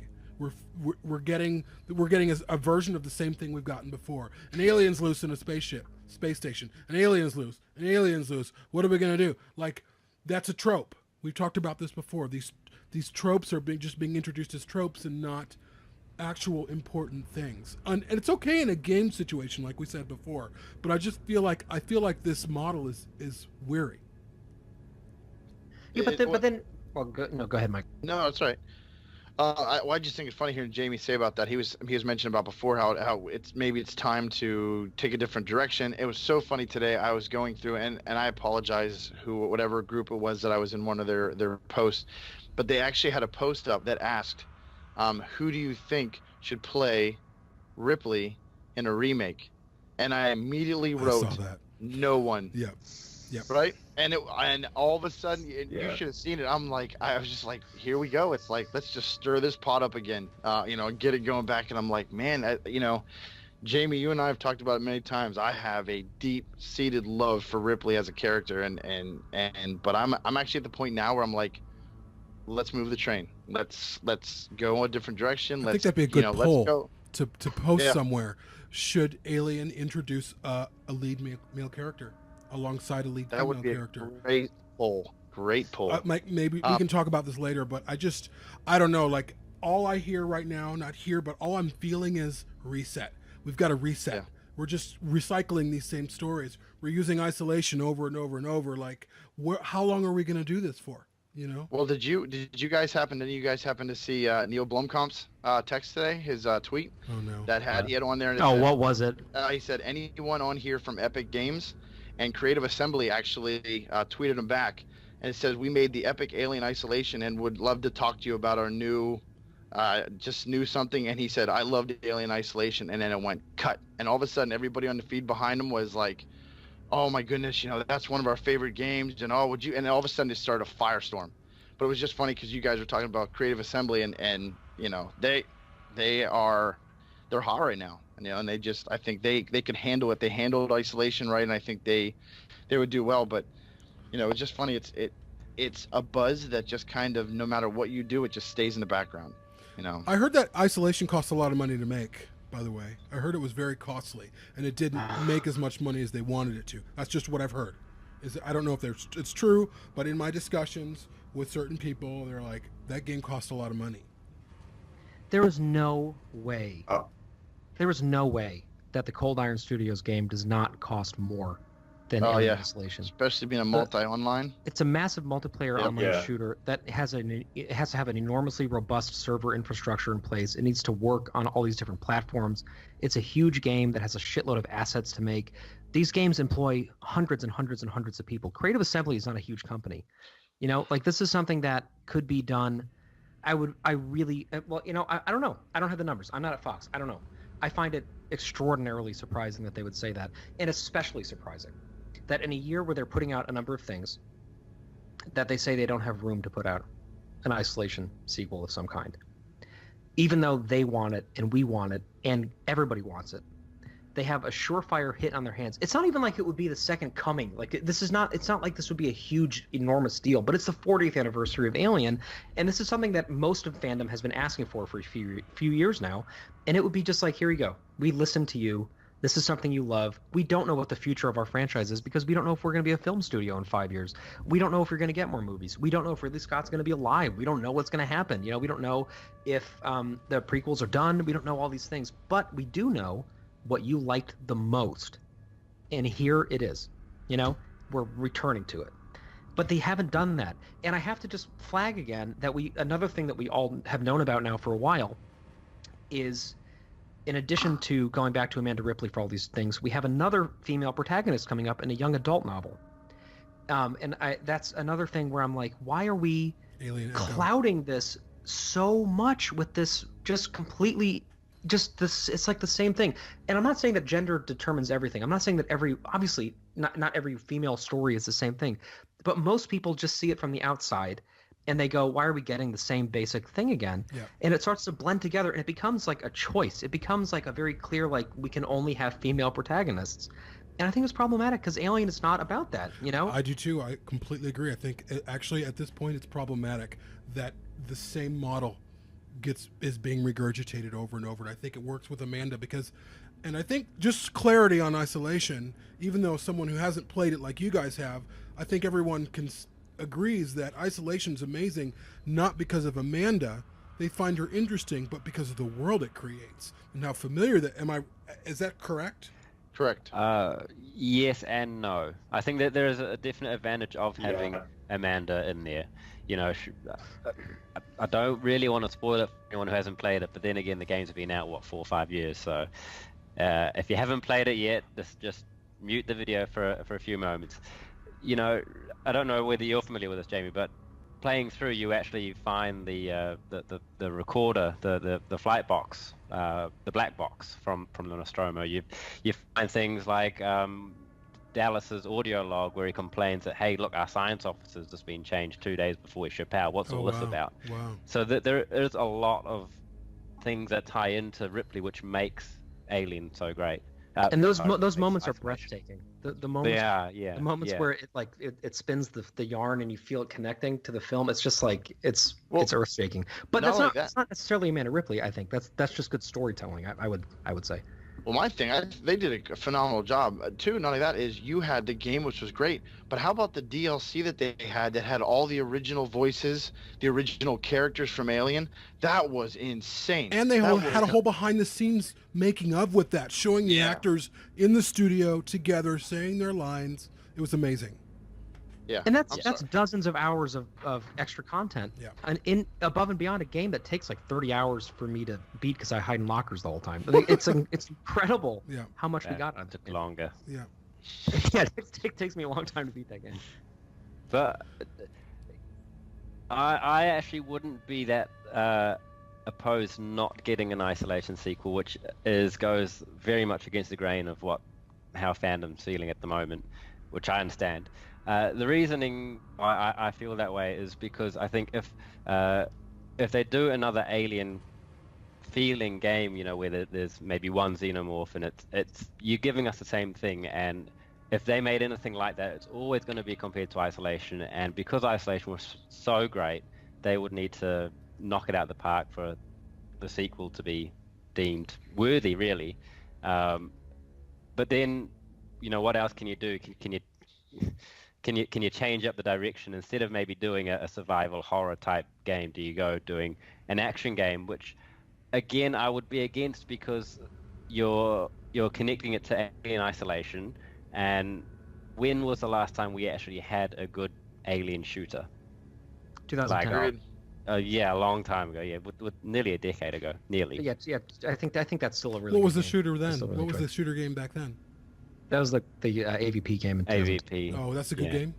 We're getting a version of the same thing we've gotten before. An alien's loose in a space station. An alien's loose. What are we gonna do? Like, that's a trope. We've talked about this before. These tropes are just being introduced as tropes and not actual important things. And it's okay in a game situation, like we said before. But I just feel like this model is weary. Yeah, but then go ahead, Mike. No, that's right. I just think it's funny hearing Jamie say about that. He was mentioning about before how it's time to take a different direction. It was so funny today. I was going through and I apologize whatever group it was that I was in one of their posts, but they actually had a post up that asked, who do you think should play Ripley in a remake? And I immediately wrote, no one. Yep. Right? And all of a sudden, you should have seen it. I was just like, here we go. It's like, let's just stir this pot up again, and get it going back. And I'm like, man, Jamie, you and I have talked about it many times. I have a deep-seated love for Ripley as a character, but I'm actually at the point now where I'm like, let's move the train. Let's go a different direction. I think that'd be a good poll to post somewhere. Should Alien introduce a lead male character alongside a lead female character? Great poll. Mike, maybe we can talk about this later, but I don't know. Like, all I hear right now, not here, but all I'm feeling is reset. We've got to reset. Yeah. We're just recycling these same stories. We're using isolation over and over and over. Like, how long are we going to do this for? You know? Well, did you guys happen to see Neil Blomkamp's text today? His tweet Oh no. that he had on there. And it Oh, said, what was it? he said anyone on here from Epic Games, and Creative Assembly actually tweeted him back, and it says we made the Epic Alien Isolation and would love to talk to you about our new. Just knew something, and he said, I loved Alien Isolation, and then it went cut, and all of a sudden everybody on the feed behind him was like, oh my goodness, that's one of our favorite games, and would you, and all of a sudden it started a firestorm. But it was just funny because you guys were talking about Creative Assembly, and they're hot right now, and I think they could handle it. They handled Isolation right, and I think they would do well. But it's just funny. It's a buzz that just kind of, no matter what you do, it just stays in the background. I heard that Isolation costs a lot of money to make, by the way. I heard it was very costly, and it didn't make as much money as they wanted it to. That's just what I've heard. I don't know if it's true, but in my discussions with certain people, they're like, that game cost a lot of money. There is no way. There is no way that the Cold Iron Studios game does not cost more than Alien Isolation. Especially being a multi-online. It's a massive multiplayer online shooter that it has to have an enormously robust server infrastructure in place. It needs to work on all these different platforms. It's a huge game that has a shitload of assets to make. These games employ hundreds and hundreds and hundreds of people. Creative Assembly is not a huge company. This is something that could be done. I don't know. I don't have the numbers. I'm not at Fox. I don't know. I find it extraordinarily surprising that they would say that, and especially surprising that in a year where they're putting out a number of things, that they say they don't have room to put out an Isolation sequel of some kind, even though they want it and we want it and everybody wants it. They have a surefire hit on their hands. It's not even like it would be the second coming. It's not like this would be a huge, enormous deal, but it's the 40th anniversary of Alien, and this is something that most of fandom has been asking for a few years now, and it would be just like, here we go. We listen to you. This is something you love. We don't know what the future of our franchise is because we don't know if we're going to be a film studio in 5 years. We don't know if we're going to get more movies. We don't know if Ridley Scott's going to be alive. We don't know what's going to happen. We don't know if the prequels are done. We don't know all these things. But we do know what you liked the most. And here it is. We're returning to it. But they haven't done that. And I have to just flag again that another thing that we all have known about now for a while is, in addition to going back to Amanda Ripley for all these things, we have another female protagonist coming up in a young adult novel. And that's another thing where I'm like, why are we clouding this so much with this just completely just this? It's like the same thing. And I'm not saying that gender determines everything. I'm not saying that obviously not every female story is the same thing, but most people just see it from the outside and they go, why are we getting the same basic thing again? Yeah. And it starts to blend together and it becomes like a choice. It becomes like a very clear, like, we can only have female protagonists. And I think it's problematic because Alien is not about that, I do too. I completely agree. I think actually at this point it's problematic that the same model is being regurgitated over and over. And I think it works with Amanda and I think just clarity on Isolation, even though someone who hasn't played it like you guys have, I think everyone agrees that Isolation's amazing, not because of Amanda. They find her interesting, but because of the world it creates and how familiar is that correct? Correct. Yes and no. I think that there is a definite advantage of having Amanda in there. I don't really want to spoil it for anyone who hasn't played it, but then again, the games have been out 4 or 5 years, so if you haven't played it yet, just mute the video for a few moments. I don't know whether you're familiar with this, Jamie, but playing through, you actually find the recorder, the flight box, the black box from the Nostromo. You find things like Dallas's audio log where he complains that, hey, look, our science officer's just been changed 2 days before we ship out. What's all this about? Wow. So there is a lot of things that tie into Ripley, which makes Alien so great. And those moments are breathtaking. The moments, the moments where it spins the yarn and you feel it connecting to the film. It's just like it's earth-shaking. But that's not necessarily Amanda Ripley. I think that's just good storytelling. I would say. Well, my thing, they did a phenomenal job. Too, not only that, is you had the game, which was great, but how about the DLC that they had that had all the original voices, the original characters from Alien? That was insane. And they had a whole behind-the-scenes making of with that, showing the actors in the studio together, saying their lines. It was amazing. Yeah, and that's dozens of hours of extra content. Yeah. And in above and beyond a game that takes like 30 hours for me to beat because I hide in lockers the whole time. It's incredible how much we got out of it. Took longer. Yeah. Yeah, it takes me a long time to beat that game. But I actually wouldn't be that opposed not getting an Isolation sequel, which goes very much against the grain of how fandom's feeling at the moment, which I understand. The reasoning why I feel that way is because I think if they do another Alien feeling game, where there's maybe one xenomorph and it's you're giving us the same thing, and if they made anything like that, it's always going to be compared to Isolation, and because Isolation was so great, they would need to knock it out of the park for the sequel to be deemed worthy, really. But then, what else can you do? Can you change up the direction? Instead of maybe doing a survival horror type game, do you go doing an action game, which again I would be against, because you're connecting it to Alien Isolation, and when was the last time we actually had a good Alien shooter? 2010. Yeah, a long time ago. Yeah, with nearly a decade ago, nearly. Yeah. I think that's still a really. What was good the game. shooter then? Really What was good. the shooter game back then? That was the AVP game. In 2000. AVP. Oh, that's a good game.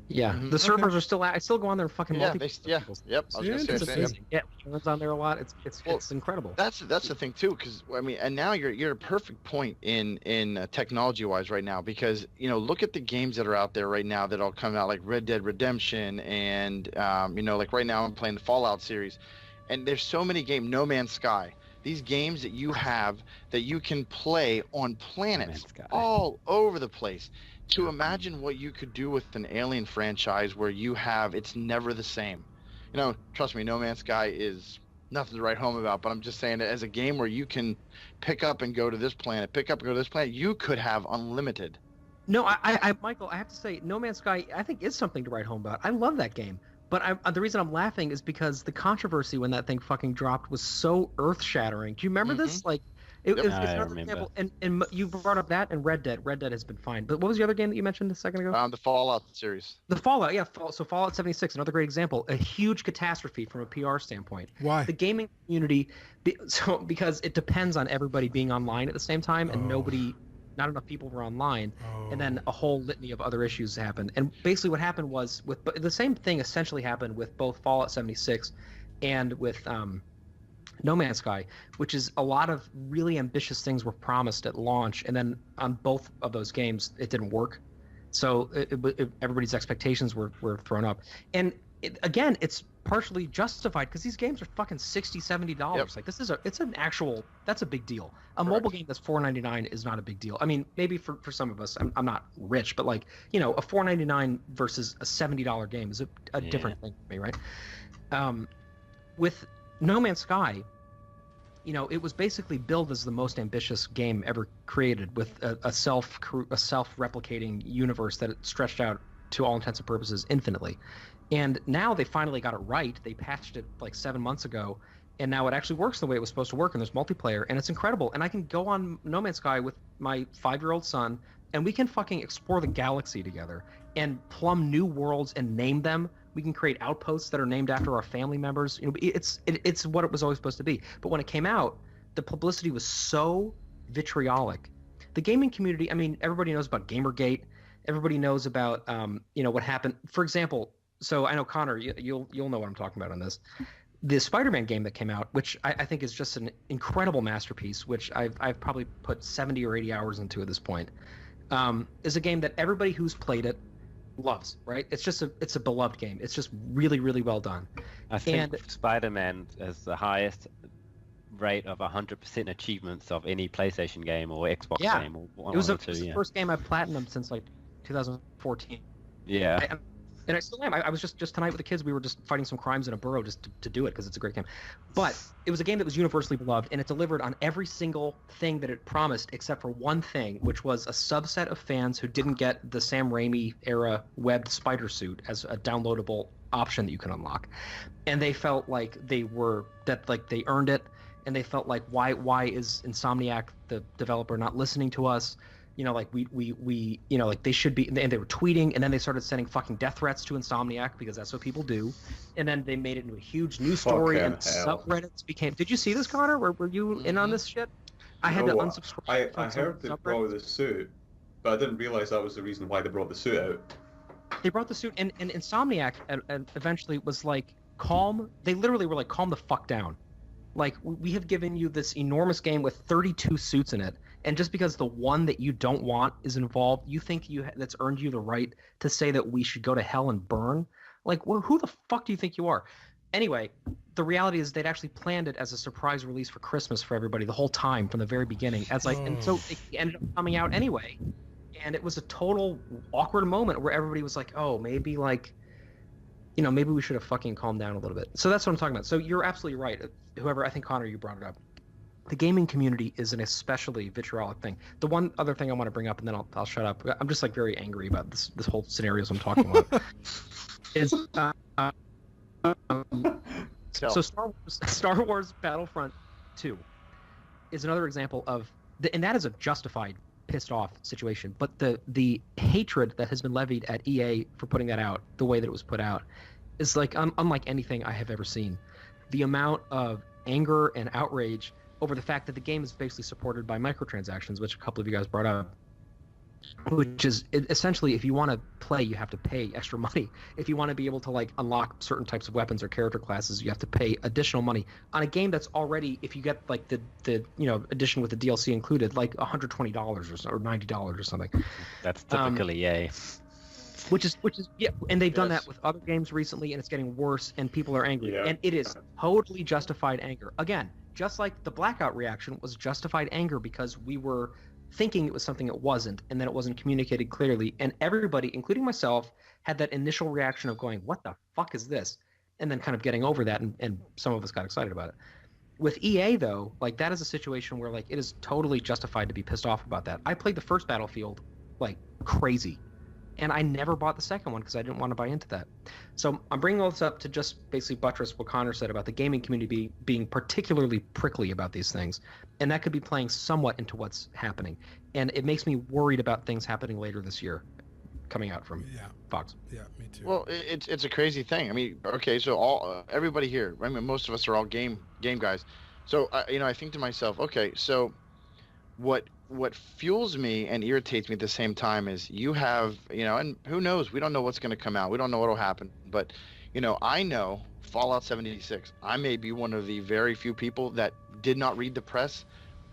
Yeah, the servers are still. I still go on there and fucking Yeah, multiplayer. yep. I was gonna say It's the same. amazing. Yeah, runs on there a lot. It's incredible. That's the thing too, because and now you're at a perfect point in technology wise right now, because look at the games that are out there right now that all come out, like Red Dead Redemption, and like right now I'm playing the Fallout series, and there's so many games. No Man's Sky. These games that you have that you can play on planets all over the place. To imagine what you could do with an Alien franchise where it's never the same. Trust me, No Man's Sky is nothing to write home about, but I'm just saying that as a game where you can pick up and go to this planet, you could have unlimited. No, Michael, I have to say, No Man's Sky, I think is something to write home about. I love that game. But the reason I'm laughing is because the controversy when that thing fucking dropped was so earth-shattering. Do you remember this? Like, it's another example. And you brought up that and Red Dead. Red Dead has been fine. But what was the other game that you mentioned a second ago? The Fallout series. The Fallout, yeah. So Fallout 76, another great example. A huge catastrophe from a PR standpoint. Why? The gaming community, because it depends on everybody being online at the same time, and not enough people were online, and then a whole litany of other issues happened. And basically what happened was the same thing essentially happened with both Fallout 76 and with No Man's Sky, which is a lot of really ambitious things were promised at launch, and then on both of those games it didn't work. So everybody's expectations were thrown up. And again, it's partially justified because these games are fucking $60, $70. Yep. Like that's a big deal. A mobile game that's $4.99 is not a big deal. I mean, maybe for some of us, I'm not rich, but like, a $4.99 versus a $70 game is a different thing for me, right? With No Man's Sky, it was basically billed as the most ambitious game ever created, with a self-replicating universe that it stretched out to all intents and purposes infinitely. And now they finally got it right. They patched it like 7 months ago, and now it actually works the way it was supposed to work, and there's multiplayer, and it's incredible. And I can go on No Man's Sky with my 5-year-old son, and we can fucking explore the galaxy together and plumb new worlds and name them. We can create outposts that are named after our family members. It's what it was always supposed to be. But when it came out, the publicity was so vitriolic. The gaming community, I mean, everybody knows about Gamergate. Everybody knows about what happened. For example, so I know Connor, you'll know what I'm talking about on this. The Spider-Man game that came out, which I think is just an incredible masterpiece, which I've probably put 70 or 80 hours into at this point, is a game that everybody who's played it loves, right? It's a beloved game. It's just really, really well done. I think Spider-Man has the highest rate of 100% achievements of any PlayStation game or Xbox game. Or it was the first game I've platinumed since like 2014. Yeah. And I still am. I was just tonight with the kids. We were just fighting some crimes in a borough just to do it because it's a great game. But it was a game that was universally beloved, and it delivered on every single thing that it promised, except for one thing, which was a subset of fans who didn't get the Sam Raimi era webbed spider suit as a downloadable option that you can unlock, and they felt like they earned it, and they felt like why is Insomniac, the developer, not listening to us? You know, like we you know, like they should be. And they were tweeting, and then they started sending fucking death threats to Insomniac because that's what people do. And then they made it into a huge news story, and subreddits became. Did you see this, Connor? Were you in on this shit? I had to unsubscribe. I heard they brought the suit, but I didn't realize that was the reason why they brought the suit out. They brought the suit, and Insomniac eventually was like, calm. They literally were like, calm the fuck down. Like, we have given you this enormous game with 32 suits in it, and just because the one that you don't want is involved, you think that's earned you the right to say that we should go to hell and burn? Like, who the fuck do you think you are? Anyway, the reality is they'd actually planned it as a surprise release for Christmas for everybody the whole time from the very beginning. And so it ended up coming out anyway, and it was a total awkward moment where everybody was like, oh, maybe like, you know, maybe we should have fucking calmed down a little bit. So that's what I'm talking about. So you're absolutely right. Whoever, I think, Connor, you brought it up. The gaming community is an especially vitriolic thing. The one other thing I want to bring up, and then I'll shut up. I'm just like very angry about this whole scenario I'm talking about. is so Star Wars Battlefront 2 is another example of, and that is a justified pissed off situation. But the hatred that has been levied at EA for putting that out the way that it was put out is like unlike anything I have ever seen. The amount of anger and outrage over the fact that the game is basically supported by microtransactions, which a couple of you guys brought up, which is essentially, if you want to play, you have to pay extra money. If you want to be able to like unlock certain types of weapons or character classes, you have to pay additional money on a game that's already, if you get like the you know, edition with the DLC included, like $120 or $90 or something. That's typically EA. Which is yeah, and they've done that with other games recently, and it's getting worse, and people are angry, and it is totally justified anger. Again, just like the Blackout reaction was justified anger because we were thinking it was something it wasn't, and then it wasn't communicated clearly, and everybody, including myself, had that initial reaction of going, what the fuck is this? And then kind of getting over that, and some of us got excited about it. With EA, though, like, that is a situation where, like, it is totally justified to be pissed off about that. I played the first Battlefield like crazy, and I never bought the second one because I didn't want to buy into that. So I'm bringing all this up to just basically buttress what Connor said about the gaming community being particularly prickly about these things, and that could be playing somewhat into what's happening. And it makes me worried about things happening later this year coming out from Fox. Yeah, me too. Well, it's a crazy thing. I mean, okay, so everybody here, I mean, most of us are all game guys. So I think to myself, okay, so what fuels me and irritates me at the same time is you have, and who knows, we don't know what's going to come out. We don't know what'll happen. But, I know Fallout 76, I may be one of the very few people that did not read the press,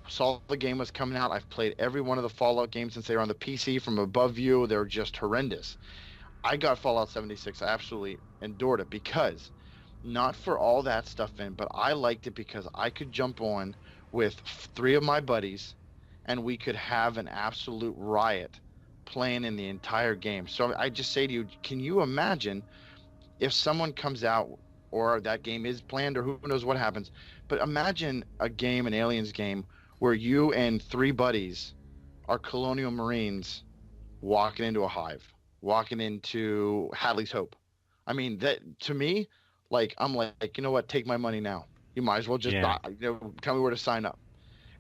saw the game was coming out. I've played every one of the Fallout games since they were on the PC from above view. They're just horrendous. I got Fallout 76. I absolutely endured it because not for all that stuff in, but I liked it because I could jump on with 3 of my buddies and we could have an absolute riot playing in the entire game. So I just say to you, can you imagine if someone comes out or that game is planned or who knows what happens, but imagine a game, an Aliens game, where you and 3 buddies are colonial Marines walking into a hive, walking into Hadley's Hope. I mean, that to me, like, I'm like, you know what, take my money now. You might as well just tell me where to sign up.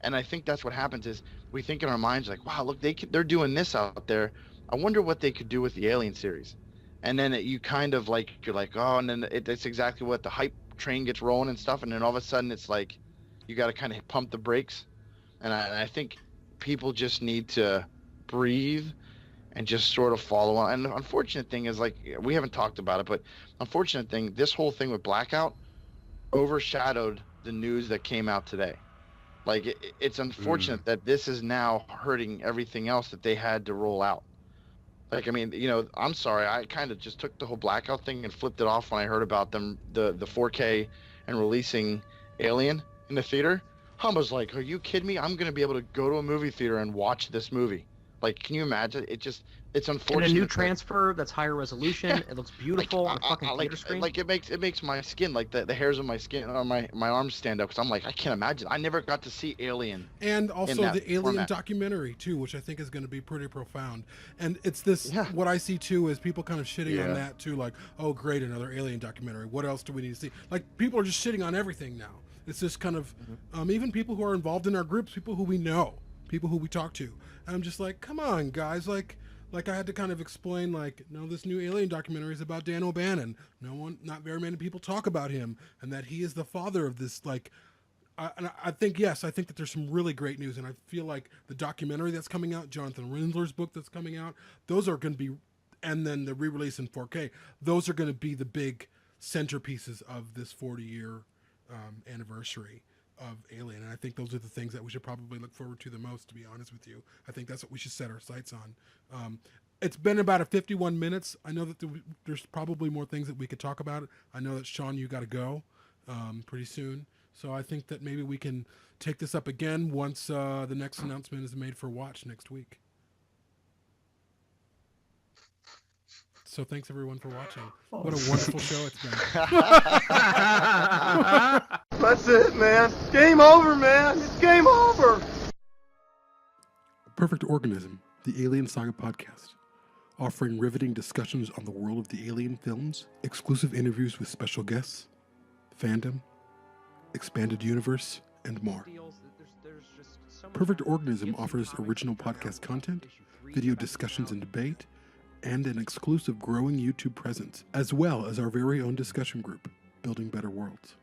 And I think that's what happens is we think in our minds like, wow, look, they're doing this out there. I wonder what they could do with the Alien series. And then you kind of like, you're like, oh, and then it's exactly what the hype train gets rolling and stuff. And then all of a sudden it's like, you got to kind of pump the brakes. And I think people just need to breathe and just sort of follow on. And the unfortunate thing is, like, we haven't talked about it, but unfortunate thing, this whole thing with Blackout overshadowed the news that came out today. Like, it's unfortunate that this is now hurting everything else that they had to roll out. Like, I mean, I'm sorry, I kind of just took the whole Blackout thing and flipped it off when I heard about them, the 4K and releasing Alien in the theater. I was like, are you kidding me? I'm going to be able to go to a movie theater and watch this movie. Like, can you imagine? It's And unfortunate. a new that- transfer that's higher resolution. It looks beautiful on a fucking like, theater screen. like it makes my skin, like the hairs on my skin on my arms stand up, because I'm like, I can't imagine. I never got to see Alien. And also that the Alien format. documentary too, which I think is going to be pretty profound. And it's this. Yeah. What I see too is people kind of shitting on Yeah. that too, like, oh great, another Alien documentary. What else do we need to see? Like people are just shitting on everything now. It's just kind of even people who are involved in our groups, people who we know, people who we talk to. And I'm just like, come on, guys, like I had to kind of explain, like, no, this new Alien documentary is about Dan O'Bannon. Not very many people talk about him, and that he is the father of this, like. I think that there's some really great news, and I feel like the documentary that's coming out, Jonathan Rindler's book that's coming out, those are going to be, and then the re-release in 4K, those are going to be the big centerpieces of this 40-year anniversary of Alien, and I think those are the things that we should probably look forward to the most, to be honest with you. I think that's what we should set our sights on. It's been about 51 minutes. I know that there's probably more things that we could talk about. I know that, Shaun, you got to go pretty soon. So I think that maybe we can take this up again once the next announcement is made for Watch next week. So thanks everyone for watching. What a wonderful show it's been. That's it, man. Game over, man. It's game over. Perfect Organism, the Alien Saga podcast, offering riveting discussions on the world of the Alien films, exclusive interviews with special guests, fandom, expanded universe, and more. Perfect Organism offers original podcast content, video discussions and debate, and an exclusive growing YouTube presence, as well as our very own discussion group, Building Better Worlds.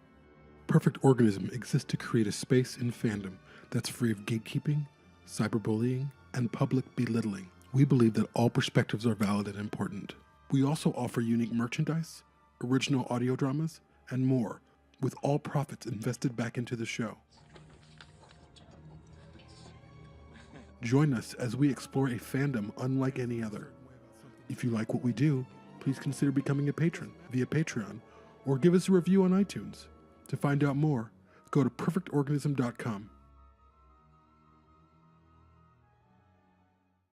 Perfect Organism exists to create a space in fandom that's free of gatekeeping, cyberbullying, and public belittling. We believe that all perspectives are valid and important. We also offer unique merchandise, original audio dramas, and more, with all profits invested back into the show. Join us as we explore a fandom unlike any other. If you like what we do, please consider becoming a patron via Patreon or give us a review on iTunes. To find out more, go to perfectorganism.com.